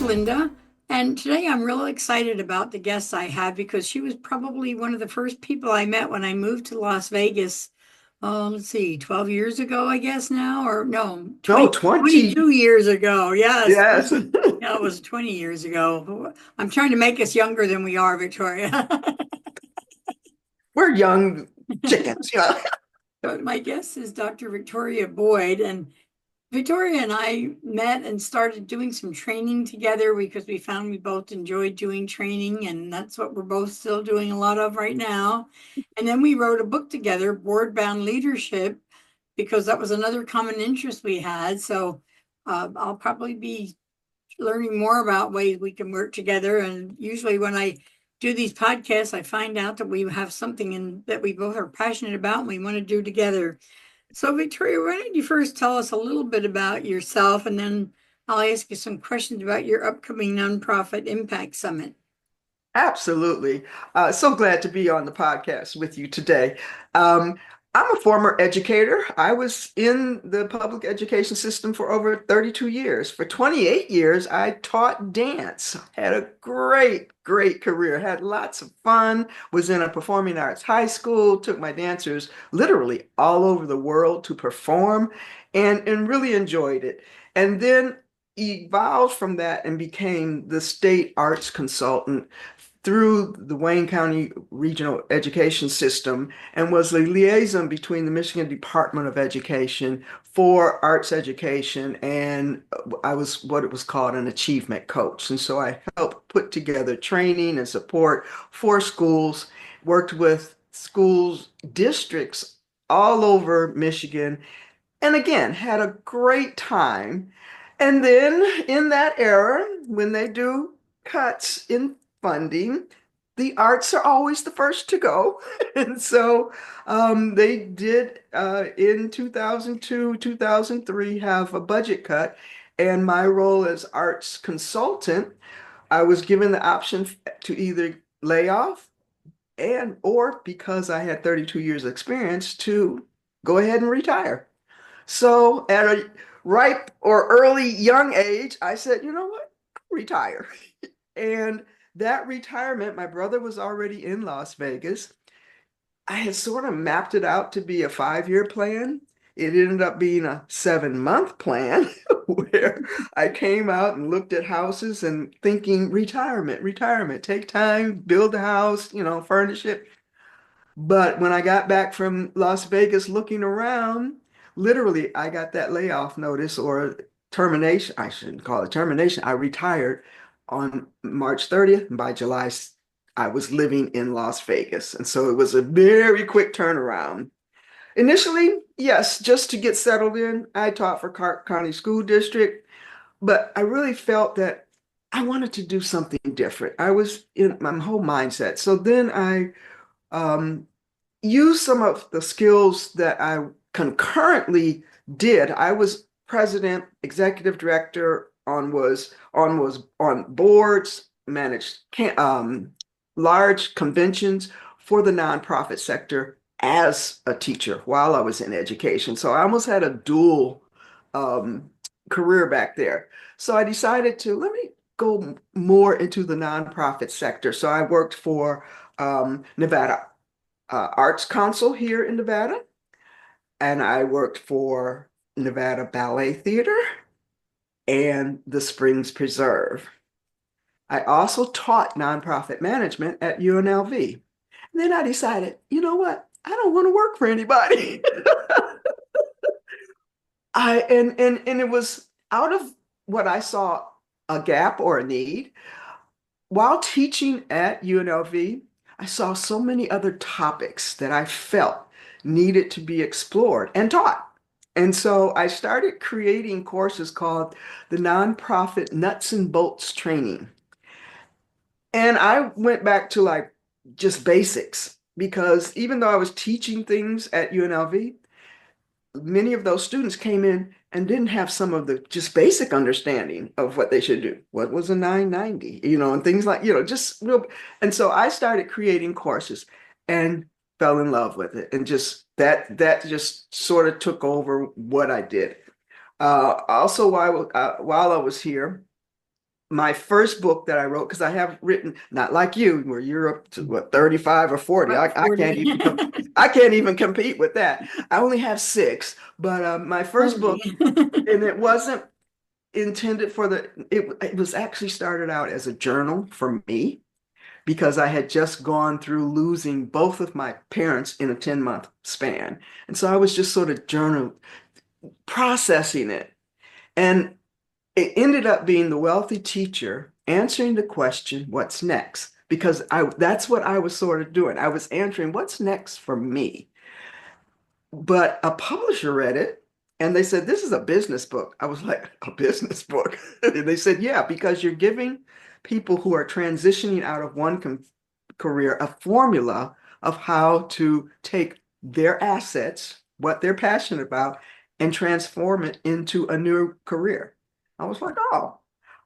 Linda, and today I'm really excited about the guest I have because she was probably one of the first people I met when I moved to Las Vegas. Let's see, 12 years ago, I guess now, or no, No, 20, 20. 22 years ago. Yes. Yes. Yeah, it was 20 years ago. I'm trying to make us younger than we are, Victoria. We're young chickens, But my guest is Dr. Victoria Boyd, and Victoria and I met and started doing some training together because we found we both enjoyed doing training, and that's what we're both still doing a lot of right now. And then we wrote a book together, Board Bound Leadership, because that was another common interest we had. So I'll probably be learning more about ways we can work together. And usually when I do these podcasts, I find out that we have something in that we both are passionate about and we want to do together. So, Victoria, why don't you first tell us a little bit about yourself, and then I'll ask you some questions about your upcoming nonprofit impact summit. Absolutely. So glad to be on the podcast with you today. Um, I'm a former educator. I was in the public education system for over 32 years. For 28 years, I taught dance. Had a great career. Had lots of fun. Was in a performing arts high school. Took my dancers literally all over the world to perform and really enjoyed it. And then evolved from that and became the state arts consultant through the Wayne County Regional Education System and was the liaison between the Michigan Department of Education for arts education. And I was what it was called an achievement coach. And so I helped put together training and support for schools, worked with schools, districts all over Michigan, and again, had a great time. And then in that era, when they do cuts in funding, the arts are always the first to go. And so they did in 2002, 2003 have a budget cut. And my role as arts consultant, I was given the option to either lay off and or because I had 32 years experience to go ahead and retire. So at a ripe or early young age, I said, you know what? Retire. And that retirement, my brother was already in Las Vegas. I had sort of mapped it out to be a 5-year plan. It ended up being a 7-month plan where I came out and looked at houses and thinking retirement, take time, build a house, furnish it. But when I got back from Las Vegas looking around, literally I got that layoff notice or termination. I shouldn't call it termination. I retired on March 30th, and by July, I was living in Las Vegas. And so it was a very quick turnaround. Initially, yes, just to get settled in, I taught for Clark County School District, but I really felt that I wanted to do something different. I was in my whole mindset. So then I um, use some of the skills that I concurrently did. I was president, executive director on boards, managed large conventions for the nonprofit sector as a teacher while I was in education. So I almost had a dual um, career back there. So I decided to let me go more into the nonprofit sector. So I worked for Nevada Arts Council here in Nevada, and I worked for Nevada Ballet Theater and the Springs Preserve. I also taught nonprofit management at UNLV. And then I decided, you know what? I don't want to work for anybody. And it was out of what I saw a gap or a need. While teaching at UNLV, I saw so many other topics that I felt needed to be explored and taught. And so I started creating courses called the Nonprofit Nuts and Bolts Training. And I went back to like just basics because even though I was teaching things at UNLV, many of those students came in and didn't have some of the just basic understanding of what they should do. What was a 990, and things like, just real. And so I started creating courses and fell in love with it. And just that just sort of took over what I did. Also, while I was here, my first book that I wrote, because I have written, not like you, where you're up to what, 35 or 40. About I can't 40. even I can't even compete with that. I only have six, but my first Only. book, and it wasn't intended for it was actually started out as a journal for me because I had just gone through losing both of my parents in a 10-month span. And so I was just sort of journal processing it. And it ended up being the wealthy teacher answering the question, what's next? Because that's what I was sort of doing. I was answering what's next for me. But a publisher read it and they said, this is a business book. I was like, a business book? And they said, yeah, because you're giving people who are transitioning out of one career a formula of how to take their assets, what they're passionate about, and transform it into a new career. I was like, oh,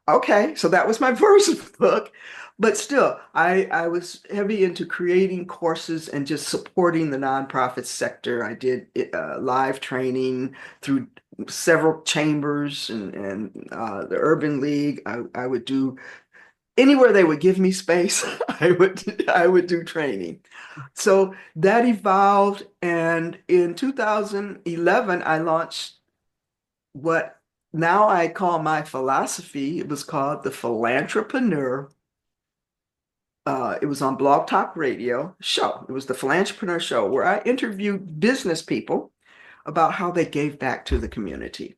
okay. So that was my first book. But still, I was heavy into creating courses and just supporting the nonprofit sector. I did live training through several chambers and the Urban League. I would do anywhere they would give me space, I would do training. So that evolved, and in 2011, I launched what now I call my philosophy. It was called the Philanthropreneur. It was on Blog Talk Radio show. It was the Philanthropreneur Show where I interviewed business people about how they gave back to the community.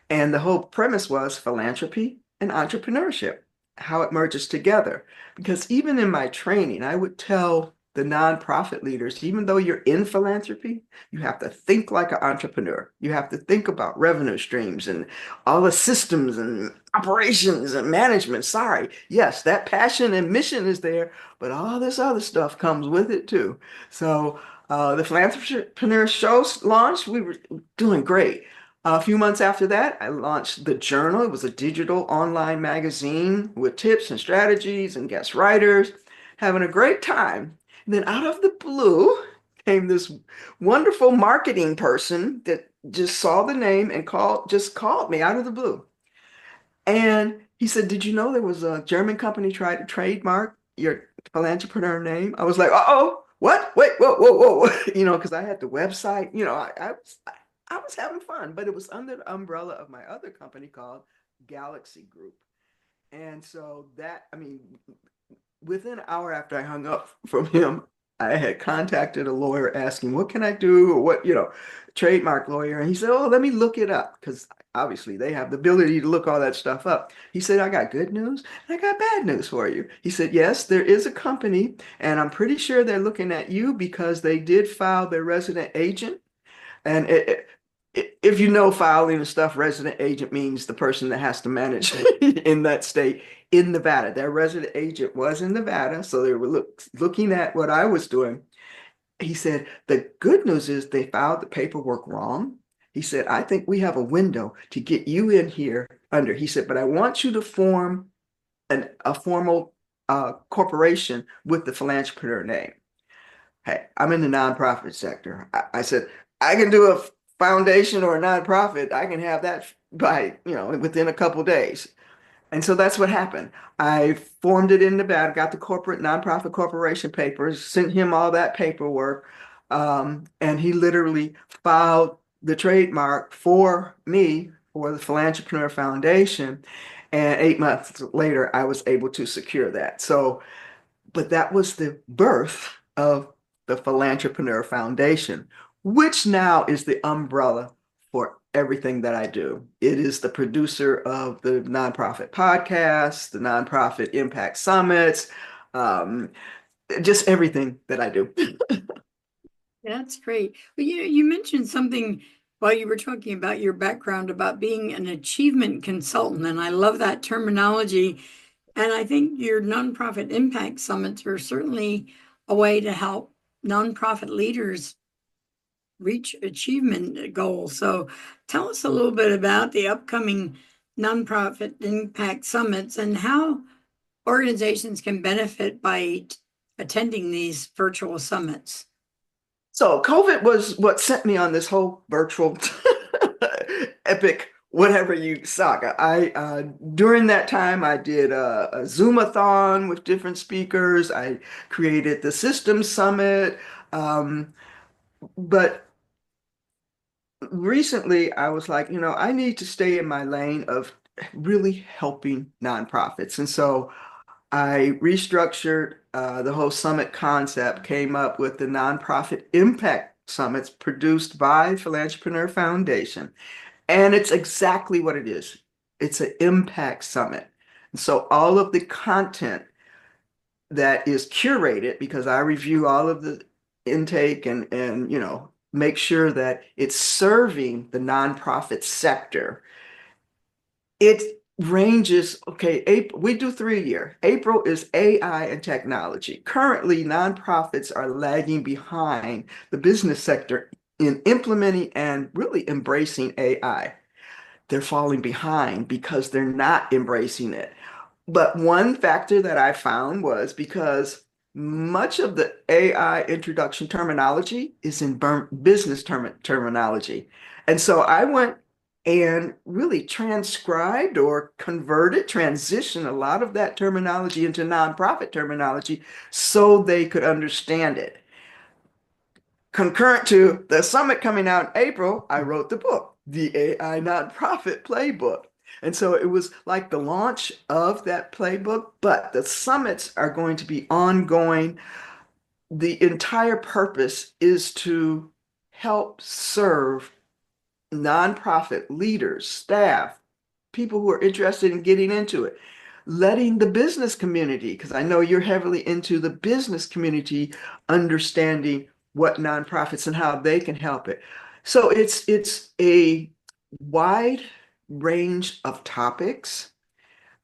And the whole premise was philanthropy and entrepreneurship, how it merges together. Because even in my training, I would tell the nonprofit leaders, even though you're in philanthropy, you have to think like an entrepreneur. You have to think about revenue streams and all the systems and operations and management. Sorry, yes, that passion and mission is there, but all this other stuff comes with it too. So the Philanthropreneur Show launched. We were doing great. A few months after that, I launched the Journal. It was a digital online magazine with tips and strategies and guest writers, having a great time. And then out of the blue came this wonderful marketing person that just saw the name and just called me out of the blue. And he said, did you know there was a German company tried to trademark your philanthropreneur name? I was like, uh-oh, what? Wait, whoa, whoa, whoa. Because I had the website, I was having fun, but it was under the umbrella of my other company called Galaxy Group. And so I mean, within an hour after I hung up from him, I had contacted a lawyer asking, what can I do? Or what, trademark lawyer. And he said, oh, let me look it up. Because obviously they have the ability to look all that stuff up. He said, I got good news and I got bad news for you. He said, yes, there is a company, and I'm pretty sure they're looking at you because they did file their resident agent. And if you know filing and stuff, resident agent means the person that has to manage in that state in Nevada. Their resident agent was in Nevada, so they were looking at what I was doing. He said, the good news is they filed the paperwork wrong. He said, I think we have a window to get you in here under. He said, but I want you to form a formal corporation with the Philanthropreneur name. Hey, I'm in the nonprofit sector. I said, I can do a foundation or a nonprofit. I can have that by, within a couple of days. And so that's what happened. I formed it in Nevada, got the corporate nonprofit corporation papers, sent him all that paperwork. And he literally filed the trademark for me for the Philanthropreneur Foundation. And 8 months later, I was able to secure that. So but that was the birth of the Philanthropreneur Foundation, which now is the umbrella for everything that I do. It is the producer of the nonprofit podcasts, the nonprofit impact summits, um, just everything that I do. That's great. Well, you mentioned something while you were talking about your background about being an achievement consultant, and I love that terminology. And I think your nonprofit impact summits are certainly a way to help nonprofit leaders reach achievement goals. So tell us a little bit about the upcoming nonprofit impact summits and how organizations can benefit by attending these virtual summits. So COVID was what sent me on this whole virtual epic whatever you saga. I during that time I did a Zoomathon with different speakers. I created the System Summit. Um, but recently I was like, I need to stay in my lane of really helping nonprofits. And so I restructured the whole summit concept, came up with the nonprofit impact summits produced by Philanthropreneur Foundation. And it's exactly what it is. It's an impact summit. And so all of the content that is curated, because I review all of the intake and make sure that it's serving the nonprofit sector. It ranges, okay, April, we do 3 year. April is AI and technology. Currently, nonprofits are lagging behind the business sector in implementing and really embracing AI. They're falling behind because they're not embracing it. But one factor that I found was because much of the AI introduction terminology is in business terminology. And so I went and really transcribed or converted, transitioned a lot of that terminology into nonprofit terminology so they could understand it. Concurrent to the summit coming out in April, I wrote the book, The AI Nonprofit Playbook. And so it was like the launch of that playbook, but the summits are going to be ongoing. The entire purpose is to help serve nonprofit leaders, staff, people who are interested in getting into it, letting the business community, because I know you're heavily into the business community, understanding what nonprofits and how they can help it. So it's a wide range of topics,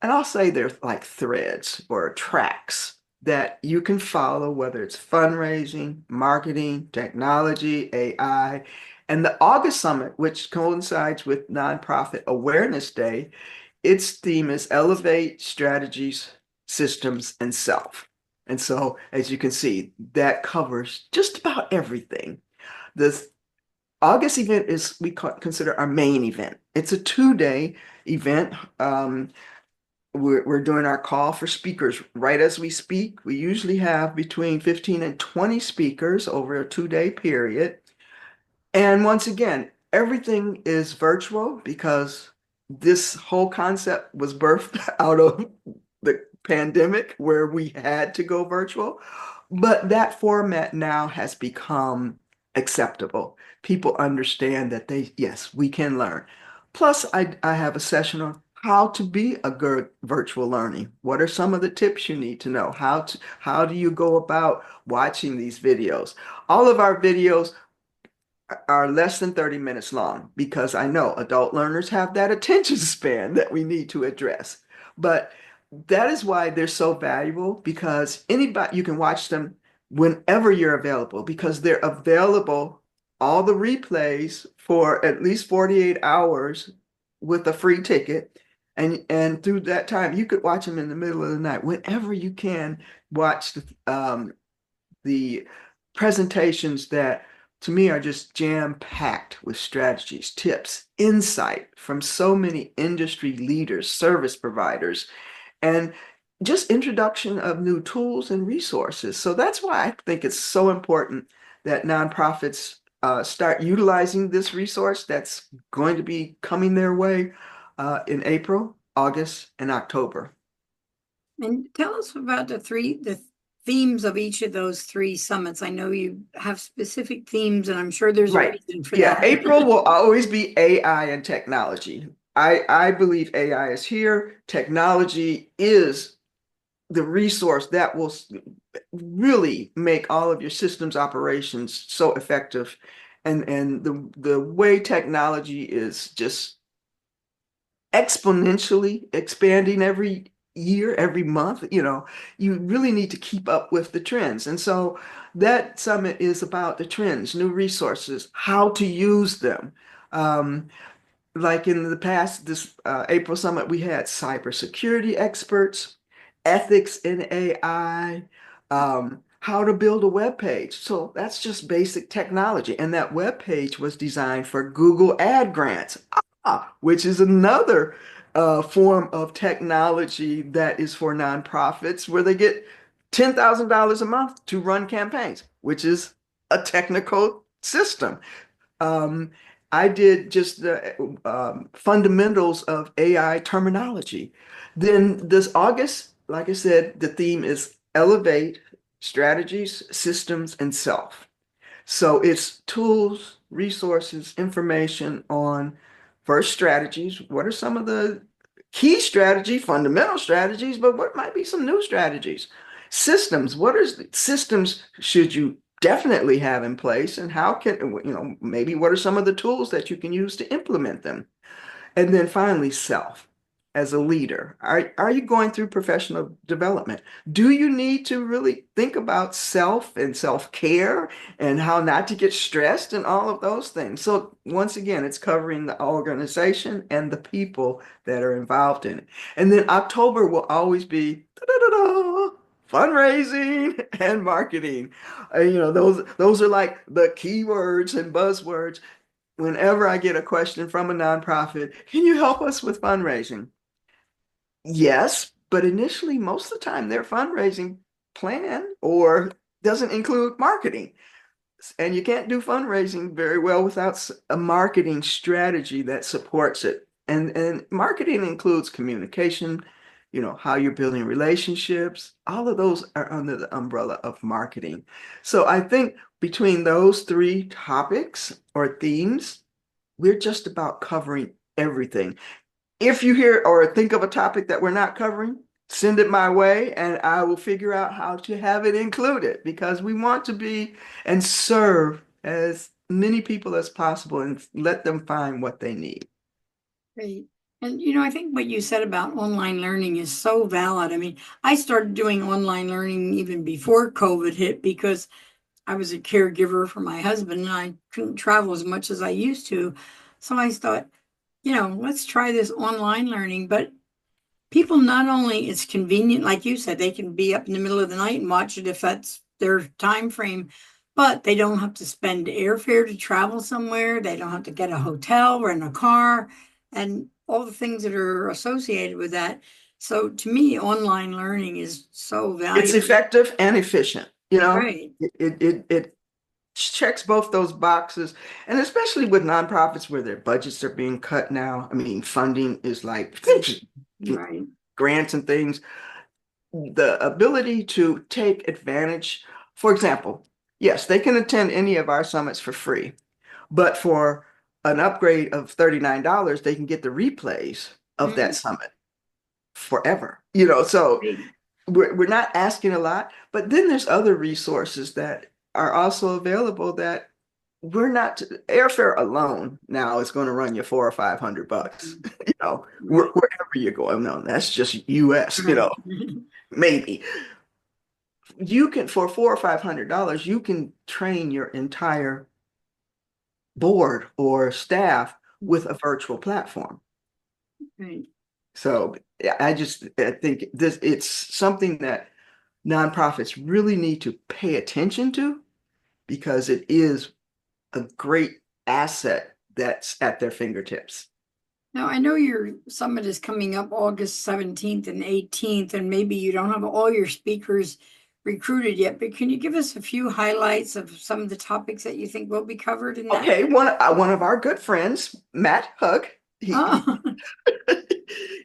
and I'll say there's like threads or tracks that you can follow, whether it's fundraising, marketing, technology, AI. And the August Summit, which coincides with Nonprofit Awareness Day, its theme is Elevate Strategies, Systems, and Self. And so, as you can see, that covers just about everything. The August event is we consider our main event. It's a 2 day event. We're doing our call for speakers right as we speak. We usually have between 15 and 20 speakers over a 2 day period. And once again, everything is virtual because this whole concept was birthed out of the pandemic where we had to go virtual. But that format now has become acceptable. People understand that yes, we can learn. Plus, I have a session on how to be a good virtual learning. What are some of the tips you need to know? How do you go about watching these videos? All of our videos are less than 30 minutes long because I know adult learners have that attention span that we need to address. But that is why they're so valuable because anybody, you can watch them whenever you're available because they're available, all the replays for at least 48 hours with a free ticket. And through that time, you could watch them in the middle of the night, whenever you can watch the presentations that to me are just jam-packed with strategies, tips, insight from so many industry leaders, service providers, and just introduction of new tools and resources. So that's why I think it's so important that nonprofits start utilizing this resource that's going to be coming their way in April, August, and October. And tell us about the themes of each of those three summits. I know you have specific themes, and I'm sure there's a Right. reason for Yeah, that. April will always be AI and technology. I believe AI is here. Technology is the resource that will really make all of your systems operations so effective. And the way technology is just exponentially expanding every year, every month, you really need to keep up with the trends. And so that summit is about the trends, new resources, how to use them. Um, like in the past, this April summit, we had cybersecurity experts, ethics in AI, how to build a web page. So that's just basic technology. And that web page was designed for Google ad grants. which is another form of technology that is for nonprofits where they get $10,000 a month to run campaigns, which is a technical system. Um, I did just the fundamentals of AI terminology. Then this August, like I said, the theme is Elevate Strategies, Systems, and Self. So it's tools, resources, information on first strategies. What are some of the key strategy, fundamental strategies, but what might be some new strategies? Systems. What are systems should you definitely have in place, and how can, maybe what are some of the tools that you can use to implement them? And then finally, self. As a leader, are you going through professional development? Do you need to really think about self and self-care and how not to get stressed and all of those things? So once again, it's covering the organization and the people that are involved in it. And then October will always be da-da-da-da, fundraising and marketing. Those are like the keywords and buzzwords whenever I get a question from a nonprofit. Can you help us with fundraising? Yes, but initially, most of the time, their fundraising plan or doesn't include marketing. And you can't do fundraising very well without a marketing strategy that supports it. And marketing includes communication, how you're building relationships. All of those are under the umbrella of marketing. So I think between those three topics or themes, we're just about covering everything. If you hear or think of a topic that we're not covering, send it my way and I will figure out how to have it included because we want to be and serve as many people as possible and let them find what they need. Great. And I think what you said about online learning is so valid. I mean, I started doing online learning even before COVID hit because I was a caregiver for my husband and I couldn't travel as much as I used to. So I thought, let's try this online learning. But people not only it's convenient, like you said, they can be up in the middle of the night and watch it if that's their time frame, but they don't have to spend airfare to travel somewhere. They don't have to get a hotel, rent a car, and all the things that are associated with that. So to me, online learning is so It's valuable. effective and efficient. Right. It checks both those boxes, and especially with nonprofits where their budgets are being cut now. I mean, funding is like Right. grants and things. The ability to take advantage, for example, yes, they can attend any of our summits for free, but for an upgrade of $39, they can get the replays of that Mhm. summit forever. So Right. we're not asking a lot, but then there's other resources that are also available that we're not airfare alone now is going to run you 400 or 500 bucks, Right. wherever you're going. No, that's just US, Right. maybe. You can, for $400 or $500, you can train your entire board or staff with a virtual platform. Right. So yeah, I think it's something that nonprofits really need to pay attention to because it is a great asset that's at their fingertips. Now, I know your summit is coming up August 17th and 18th, and maybe you don't have all your speakers recruited yet, but can you give us a few highlights of some of the topics that you think will be covered in that? Okay, one of our good friends, Matt Hug, he Oh,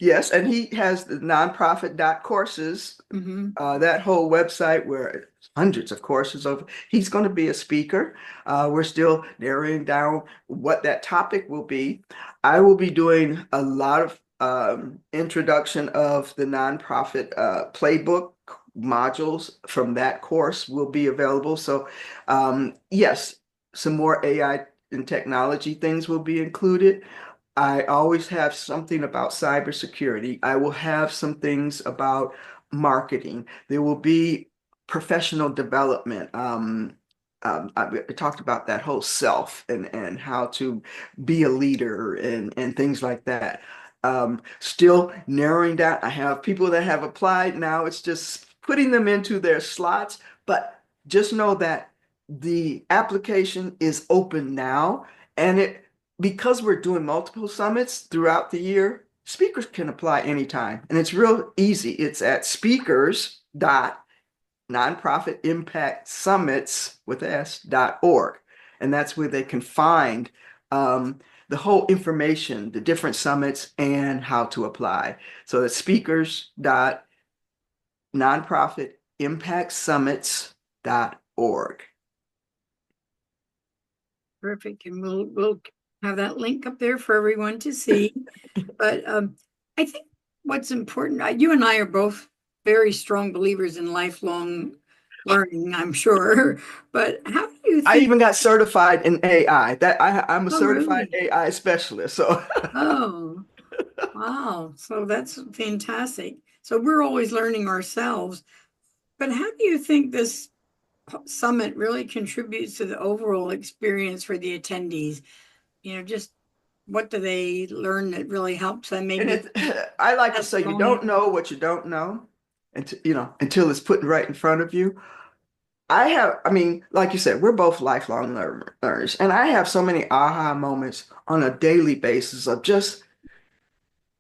yes, and he has the nonprofit.courses, hmm. that whole website where hundreds of courses over. He's going to be a speaker. We're still narrowing down what that topic will be. I will be doing a lot of introduction of the nonprofit playbook modules from that course will be available. So yes, some more AI and technology things will be included. I always have something about cybersecurity. I will have some things about marketing. There will be professional development. I talked about that whole self and how to be a leader and things like that. Still narrowing down. I have people that have applied now. It's just putting them into their slots, but just know that the application is open now and it because we're doing multiple summits throughout the year, speakers can apply anytime. And it's real easy. It's at speakers.nonprofitimpactsummits with s.org. And that's where they can find the whole information, the different summits, and how to apply. So it's speakers.nonprofitimpactsummits.org. Perfect. And we'll have that link up there for everyone to see. But I think what's important, you and I are both very strong believers in lifelong learning, I'm sure. But how do you I think? even got certified in AI. I'm a Oh, certified really? AI specialist. So Oh, wow. So that's fantastic. So we're always learning ourselves. But how do you think this summit really contributes to the overall experience for the attendees? Just what do they learn that really helps them and maybe I like to say you testimonial? don't know what you don't know until it's put right in front of you. I mean, like you said, we're both lifelong learners, and I have so many aha moments on a daily basis of just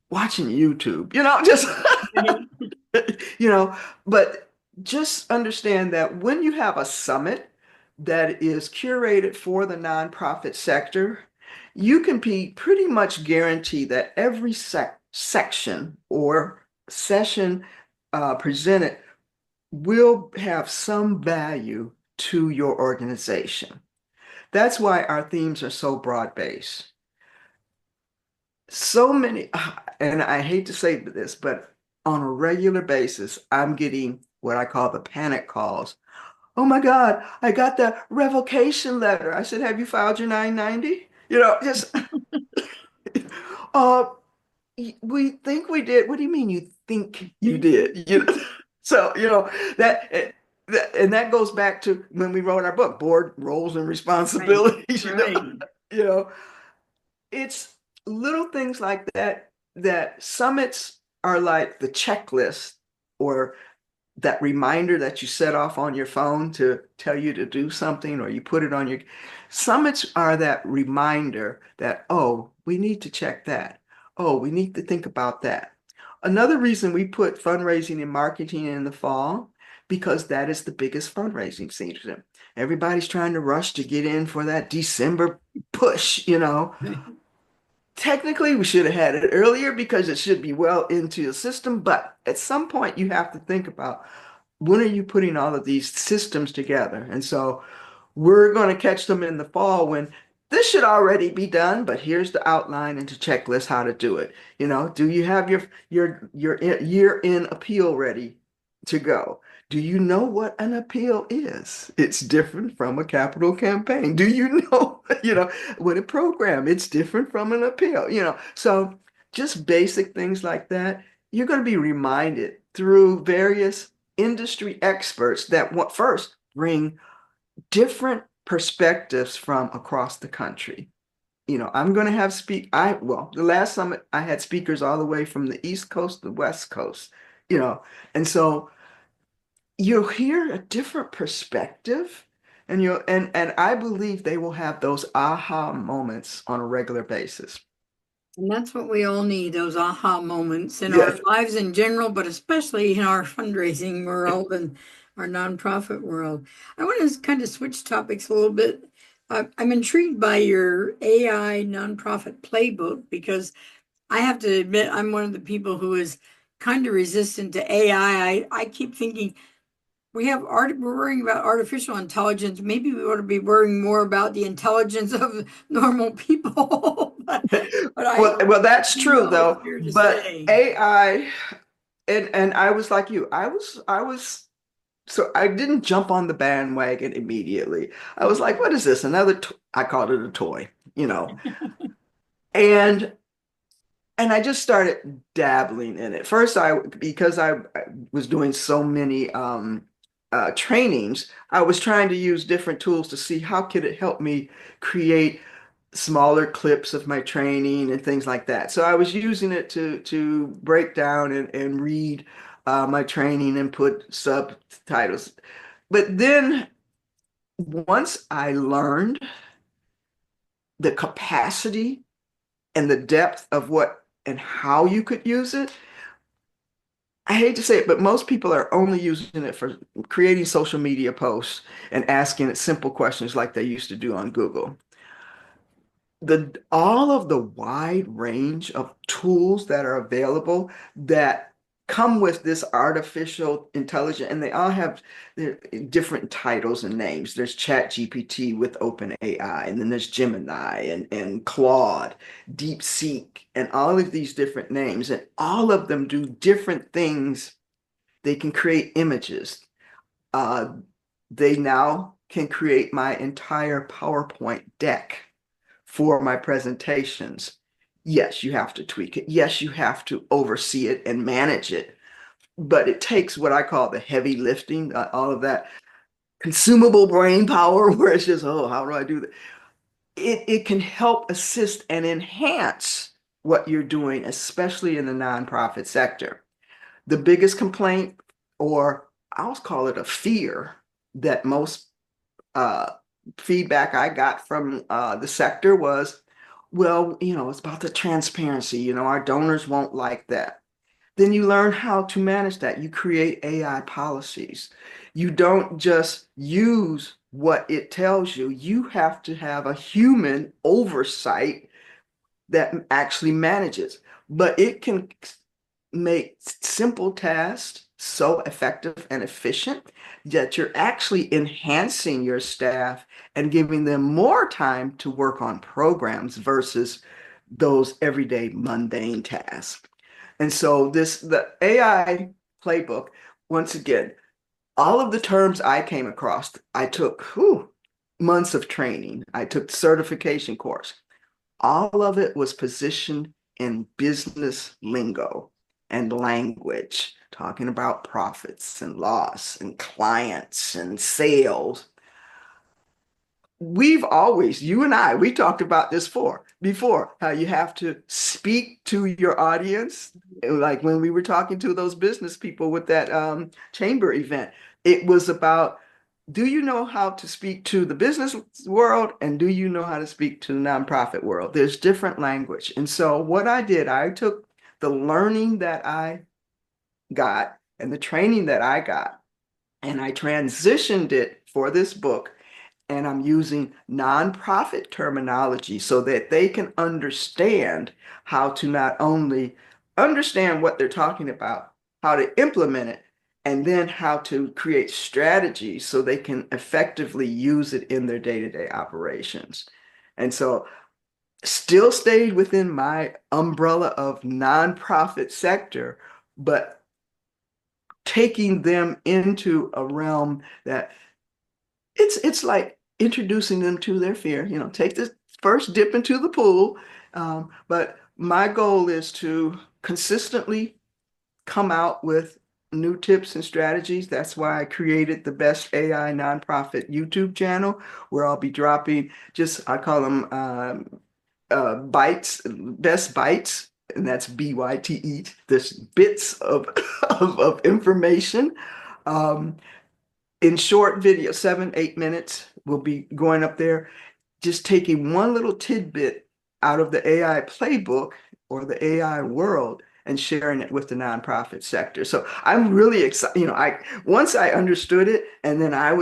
watching YouTube, just Right. you know, but just understand that when you have a summit that is curated for the nonprofit sector, you can be pretty much guaranteed that every section or session presented will have some value to your organization. That's why our themes are so broad-based. So many, and I hate to say this, but on a regular basis, I'm getting what I call the panic calls. Oh my God, I got the revocation letter. I said, have you filed your 990? Just, uh, we think we did. What do you mean you think you did? So, and that goes back to when we wrote our book, Board Roles and Right. Responsibilities, Right. you know, it's little things like that that summits are like the checklist or that reminder that you set off on your phone to tell you to do something, or you put it on your summits are that reminder that, oh, we need to check that. Oh, we need to think about that. Another reason we put fundraising and marketing in the fall, because that is the biggest fundraising season. Everybody's trying to rush to get in for that December push. Right. Technically, we should have had it earlier because it should be well into the system, but at some point you have to think about when are you putting all of these systems together? And so we're going to catch them in the fall when this should already be done, but here's the outline and the checklist how to do it. Do you have your year-end appeal ready to go? Do you know what an appeal is? It's different from a capital campaign. Do you know, what a program? It's different from an appeal. So just basic things like that. You're going to be reminded through various industry experts that want first bring different perspectives from across the country. I'm going to have the last summit I had speakers all the way from the East Coast to the West Coast, you know, and so you'll hear a different perspective and I believe they will have those aha moments on a regular basis. And that's what we all need, those aha moments in our Yes. lives in general, but especially in our fundraising world and our nonprofit world. I want to kind of switch topics a little bit. I'm intrigued by your AI nonprofit playbook because I have to admit I'm one of the people who is kind of resistant to AI. I keep thinking we're worrying about artificial intelligence. Maybe we ought to be worrying more about the intelligence of normal people. But I Well, that's true know it's though, here to but stay. AI and I was like you. I was so I didn't jump on the bandwagon immediately. I was like, what is this? I called it a toy. And I just started dabbling in it. First, because I was doing so many trainings, I was trying to use different tools to see how could it help me create smaller clips of my training and things like that. So I was using it to break down and read my training and put subtitles. But then once I learned the capacity and the depth of what and how you could use it. I hate to say it, but most people are only using it for creating social media posts and asking it simple questions like they used to do on Google. All of the wide range of tools that are available that come with this artificial intelligence, and they all have different titles and names. There's Chat GPT with OpenAI, and then there's Gemini and Claude, DeepSeek, and all of these different names, and all of them do different things. They can create images. Uh, they now can create my entire PowerPoint deck for my presentations. Yes, you have to tweak it. Yes, you have to oversee it and manage it. But it takes what I call the heavy lifting, all of that consumable brain power, where it's just, oh, how do I do that? It can help assist and enhance what you're doing, especially in the nonprofit sector. The biggest complaint, or I'll call it a fear, that most uh, feedback I got from the sector was, well, it's about the transparency. Our donors won't like that. Then you learn how to manage that. You create AI policies. You don't just use what it tells you. You have to have a human oversight that actually manages. But it can make simple tasks so effective and efficient that you're actually enhancing your staff and giving them more time to work on programs versus those everyday mundane tasks. And so the AI playbook, once again, all of the terms I came across, I took months of training. I took the certification course. All of it was positioned in business lingo and language, talking about profits and loss and clients and sales. We've always, you and I, we talked about this before, how you have to speak to your audience. Like when we were talking to those business people with that chamber event, it was about, do you know how to speak to the business world, and do you know how to speak to the nonprofit world? There's different language. And so what I did, I took the learning that I got and the training that I got, and I transitioned it for this book, and I'm using nonprofit terminology so that they can understand how to not only understand what they're talking about, how to implement it, and then how to create strategies so they can effectively use it in their day-to-day operations. And so still stayed within my umbrella of nonprofit sector, but taking them into a realm that it's like introducing them to their fear. Take this first dip into the pool. But my goal is to consistently come out with new tips and strategies. That's why I created the Best AI Nonprofit YouTube channel, where I'll be dropping I call them bites, best bites, and that's BYTE, this bits of, of information. Um, in short video, 7, 8 minutes, we'll be going up there, just taking one little tidbit out of the AI playbook or the AI world and sharing it with the nonprofit sector. So I'm really excited. I once I understood it, and then I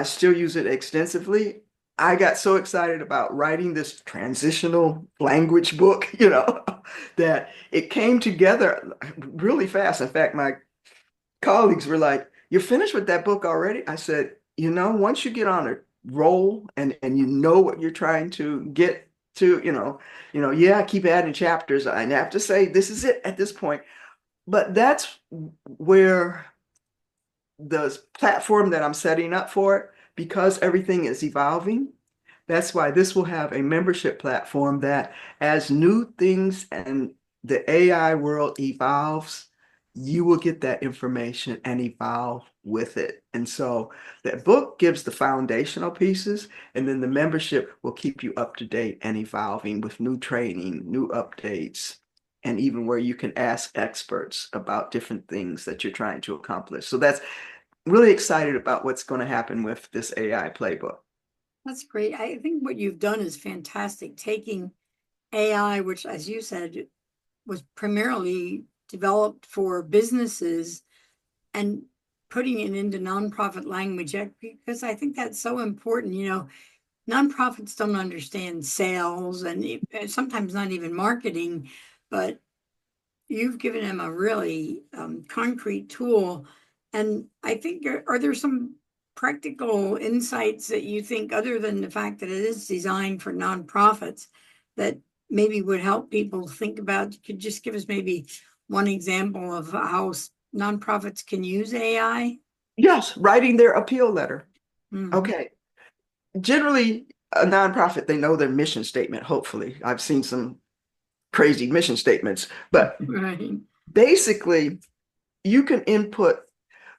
still use it extensively. I got so excited about writing this transitional language book, that it came together really fast. In fact, my colleagues were like, "You're finished with that book already?" I said, once you get on a roll and you know what you're trying to get to, yeah, I keep adding chapters. I have to say this is it at this point. But that's where the platform that I'm setting up for it, because everything is evolving. That's why this will have a membership platform that, as new things and the AI world evolves, you will get that information and evolve with it. And so that book gives the foundational pieces, and then the membership will keep you up to date and evolving with new training, new updates, and even where you can ask experts about different things that you're trying to accomplish. So that's really excited about what's going to happen with this AI playbook. That's great. I think what you've done is fantastic, taking AI, which, as you said, was primarily developed for businesses, and putting it into nonprofit language, because I think that's so important. Nonprofits don't understand sales and sometimes not even marketing, but you've given them a really concrete tool. And I think, are there some practical insights that you think, other than the fact that it is designed for nonprofits, that maybe would help people think about? You could just give us maybe one example of how nonprofits can use AI? Yes, writing their appeal letter. Mhm. Okay. Generally, a nonprofit, they know their mission statement, hopefully. I've seen some crazy mission statements, but Right. basically, you can input.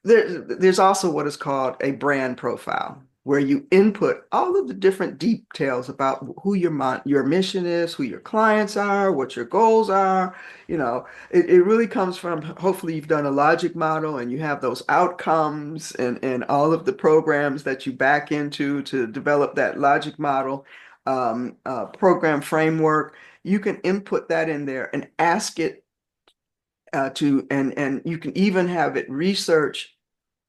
There's also what is called a brand profile, where you input all of the different details about who your mission is, who your clients are, what your goals are. It really comes from, hopefully you've done a logic model and you have those outcomes and all of the programs that you back into to develop that logic model, program framework. You can input that in there and ask it and you can even have it research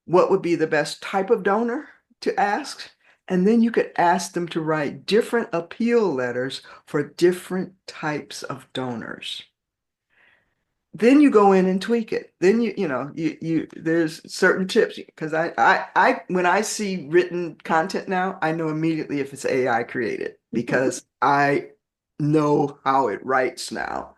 what would be the best type of donor to ask. And then you could ask them to write different appeal letters for different types of donors. Then you go in and tweak it. Then there's certain tips, because when I see written content now, I know immediately if it's AI created because I know how it writes now.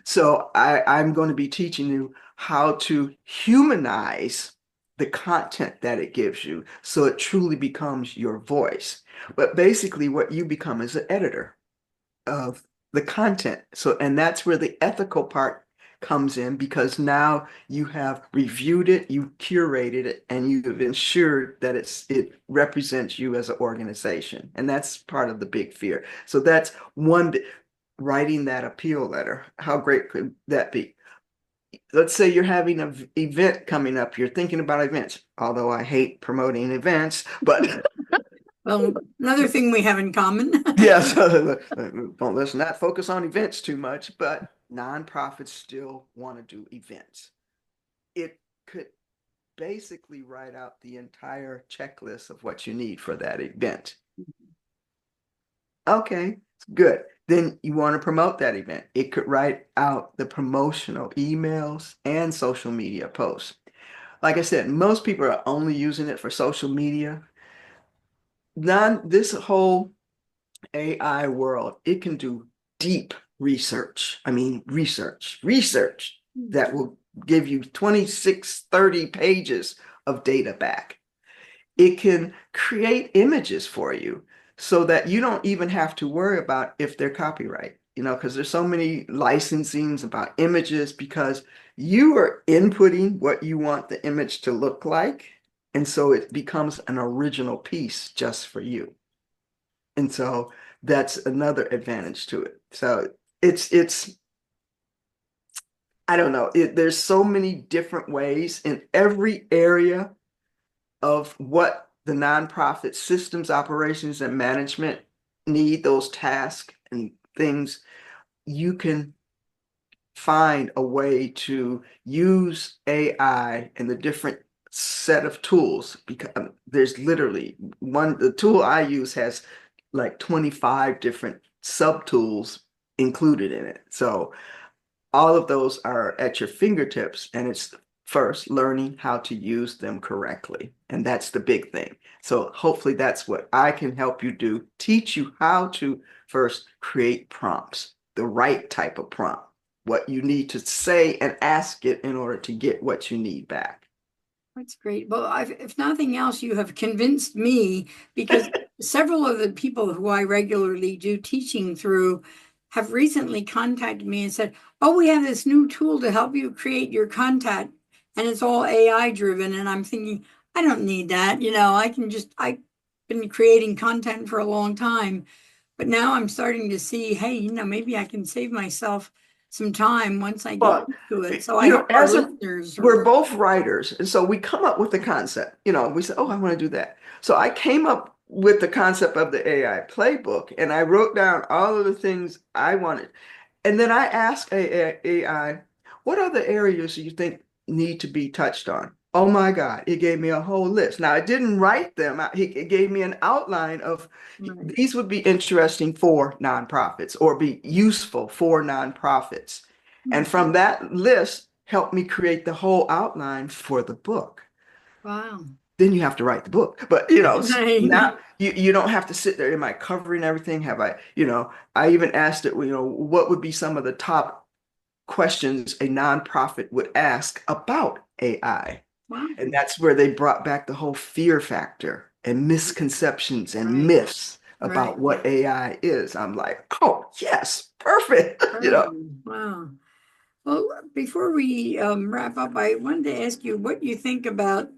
So I'm going to be teaching you how to humanize the content that it gives you so it truly becomes your voice. But basically, what you become is an editor of the content. So, and that's where the ethical part comes in, because now you have reviewed it, you curated it, and you've ensured that it represents you as an organization. And that's part of the big fear. So that's one writing that appeal letter. How great could that be? Let's say you're having an event coming up. You're thinking about events, although I hate promoting events, but Well, another thing we have in common. yes, don't let's not focus on events too much, but nonprofits still want to do events. It could basically write out the entire checklist of what you need for that event. Okay, good. Then you want to promote that event. It could write out the promotional emails and social media posts. Like I said, most people are only using it for social media. This whole AI world, it can do deep research. I mean, research that will give you 26, 30 pages of data back. It can create images for you so that you don't even have to worry about if they're copyright, because there's so many licensings about images, because you are inputting what you want the image to look like. And so it becomes an original piece just for you. And so that's another advantage to it. So it's I don't know. There's so many different ways in every area of what the nonprofit systems, operations, and management need, those tasks and things. You can find a way to use AI and the different set of tools, because there's literally the tool I use has like 25 different sub-tools included in it. So all of those are at your fingertips, and it's first learning how to use them correctly. And that's the big thing. So hopefully that's what I can help you do, teach you how to first create prompts, the right type of prompt, what you need to say and ask it in order to get what you need back. That's great. Well, if nothing else, you have convinced me, because several of the people who I regularly do teaching through have recently contacted me and said, "Oh, we have this new tool to help you create your content, and it's all AI driven." And I'm thinking, I don't need that. I've been creating content for a long time, but now I'm starting to see, hey, maybe I can save myself some time once I get But used to it. So I hope our listeners we're are. both writers, and so we come up with the concept. We say, "Oh, I want to do that." So I came up with the concept of the AI playbook, and I wrote down all of the things I wanted. And then I asked AI, what other areas do you think need to be touched on? Oh my God, it gave me a whole list. Now, I didn't write them. It gave me an outline of Right. these would be interesting for nonprofits or be useful for nonprofits. And Okay. from that list, helped me create the whole outline for the book. Wow. Then you have to write the book. But Right. now you don't have to sit there. Am I covering everything? Have I even asked it, what would be some of the top questions a nonprofit would ask about AI? Wow. And that's where they brought back the whole fear factor and misconceptions and Right. myths Right. about what AI is. I'm like, oh, yes, perfect. Right. Wow. Well, before we wrap up, I wanted to ask you what you think about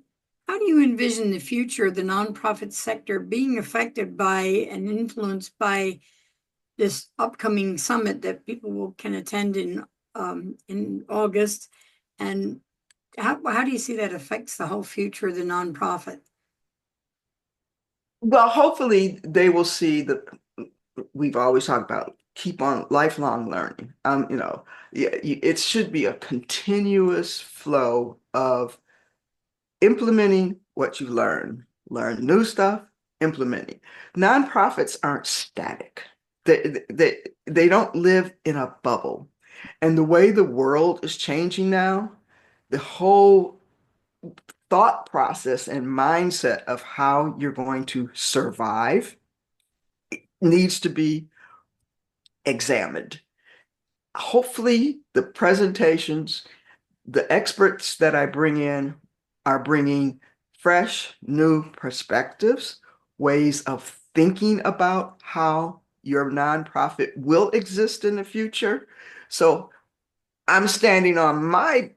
how do you envision the future of the nonprofit sector being affected by and influenced by this upcoming summit that can attend in August, and how do you see that affects the whole future of the nonprofit? Well, hopefully they will see that we've always talked about keep on lifelong learning. Yeah, it should be a continuous flow of implementing what you learn new stuff, implementing. Nonprofits aren't static. They don't live in a bubble. And the way the world is changing now, the whole thought process and mindset of how you're going to survive needs to be examined. Hopefully, the presentations, the experts that I bring in are bringing fresh, new perspectives, ways of thinking about how your nonprofit will exist in the future. So I'm standing on my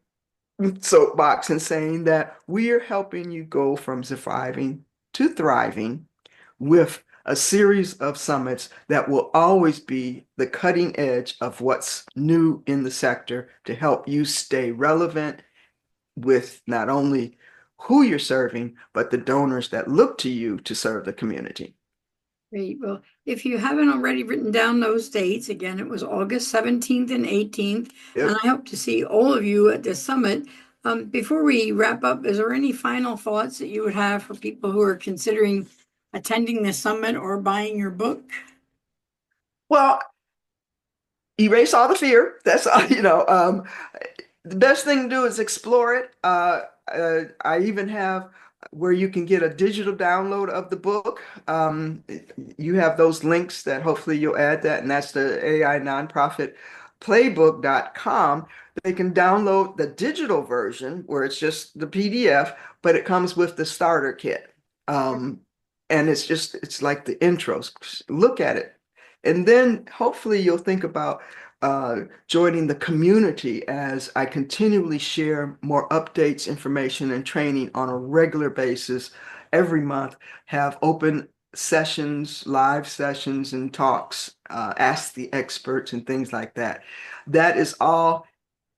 soapbox and saying that we are helping you go from surviving to thriving with a series of summits that will always be the cutting edge of what's new in the sector to help you stay relevant with not only who you're serving, but the donors that look to you to serve the community. Great. Well, if you haven't already written down those dates, again, it was August 17th and 18th, and Yep. I hope to see all of you at this summit. Before we wrap up, is there any final thoughts that you would have for people who are considering attending the summit or buying your book? Well, erase all the fear. That's all, the best thing to do is explore it. I even have where you can get a digital download of the book. You have those links that hopefully you'll add that, and that's the AI nonprofit playbook.com. They can download the digital version where it's just the PDF, but it comes with the starter kit. Um, and it's like the intros. Look at it. And then hopefully you'll think about joining the community as I continually share more updates, information, and training on a regular basis every month, have open sessions, live sessions, and talks, ask the experts, and things like that. That is all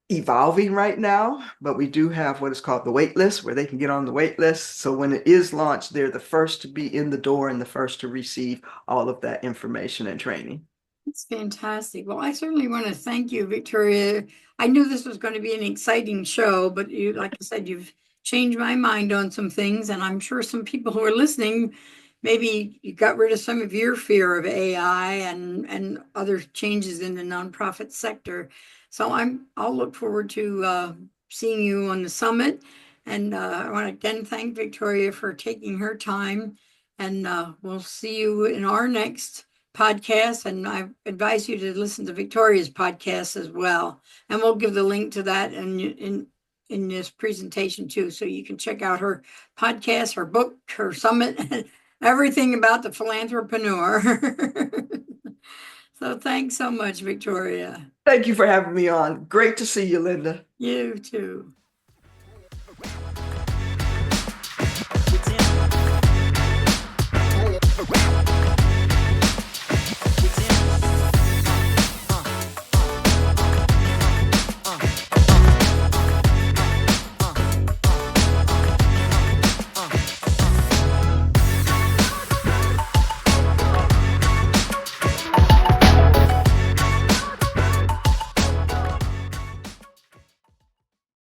evolving right now, but we do have what is called the wait list where they can get on the wait list. So when it is launched, they're the first to be in the door and the first to receive all of that information and training. It's fantastic. Well, I certainly want to thank you, Victoria. I knew this was going to be an exciting show, but you, like I said, you've changed my mind on some things, and I'm sure some people who are listening, maybe you got rid of some of your fear of AI and other changes in the nonprofit sector. So I'll look forward to seeing you on the summit, and I want to again thank Victoria for taking her time, and we'll see you in our next podcast, and I advise you to listen to Victoria's podcast as well. And we'll give the link to that in this presentation too, so you can check out her podcast, her book, her summit, everything about the Philanthropreneur. So thanks so much, Victoria. Thank you for having me on. Great to see you, Linda. You too.